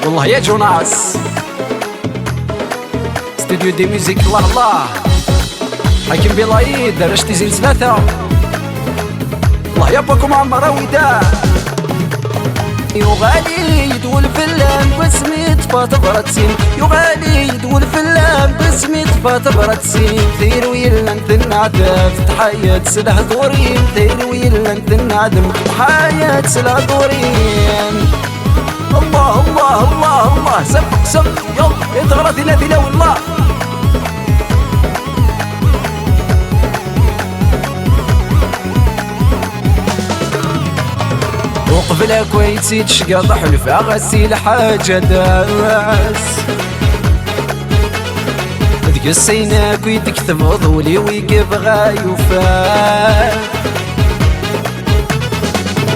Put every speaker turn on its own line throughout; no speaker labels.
والله يا جوناس ستوديو دي ميوزيك الله الله حاكم بلايد رشتي زين ثلاثة الله يباكم عمرة وداع يغالي يدول فلان بسمي طفات براتسين يغالي يدول فلان بسمي طفات براتسين ثير ويلا نتنعدم تحية سلاح دورين ثير ويلا نتنعدم تحية سلاح دورين الله الله الله الله سبق سبق يلا يتغرى ثلاثة والله وقبل كويتي تشقى حلف غسيل حاجة داس تقصيناك ويتكتب ضولي ويقف غايوفات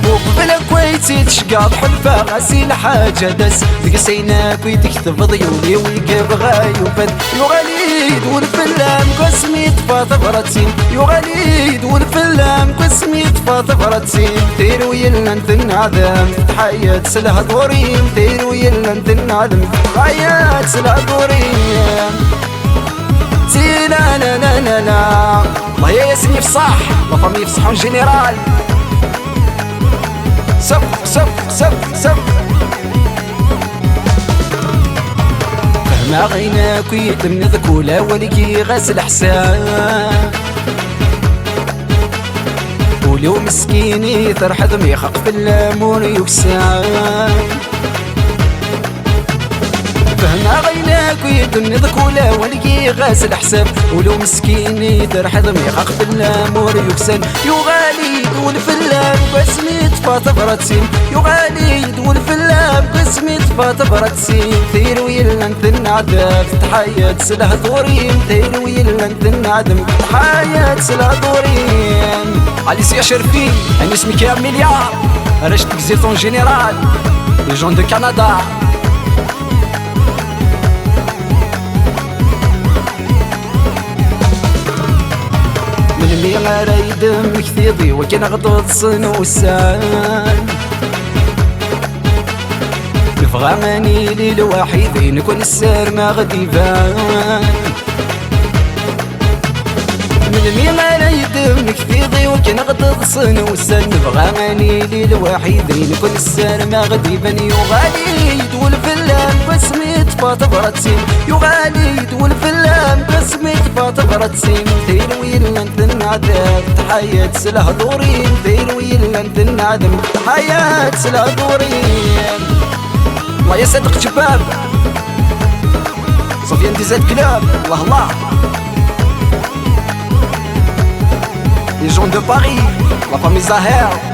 وقبل كويتي تشقى حلفة غسيل حاجة داس تقصيناك ويتكتب ضيولي ويقف غايوفات يغالي يدول فلام قسمي طفات براتين يغالي يدول فلام قسمي طفات براتين ثير ويلا نتنعدم تحية سلاح دورين ثير ويلا نتنعدم تحية سلاح دورين تي لا لا لا لا لا الله يا ياسين صح لا فامي يفصحون جينيرال سب سب سب سب فهما غيناك ويتم ذكولا ولكي غاسل حساب ولو مسكيني ترحض ميخاق في اللامون يكسان فهما غيناك ويتم ذكولا ولكي غاسل حساب ولو مسكيني ترحض ميخاق في اللامون يكسان يغالي يدول فلام بسمي طفات براتسين يغالي يدول فلام بسمي طفات براتسين ثير ويلا نتنعدم تحية سلاح دورين ثير ويلا نتنعدم تحية سلاح دورين عليس يا شرفي انا اسمي كام مليار رشت اكزيتون جينيرال لي جون دو كندا مي غير يدم كثيضي وكان غضض صنوسان نفغاني لي الوحيدين نكون السار ما غدي بان من مي غير يدم كثيضي وكان غضض صنوسان نفغاني لي الوحيدين نكون السار ما غدي بان يغالي يدول فلان بسمي طفات براتسين يغالي يدول فلان بسمي طفات براتسين ثير ويلا نتنعدم تحية سلاح دورين ثير ويلا نتنعدم تحية سلاح دورين الله يصدق شباب صفيان دي زاد كلاب الله الله لي جون دو باري لا فامي زاهر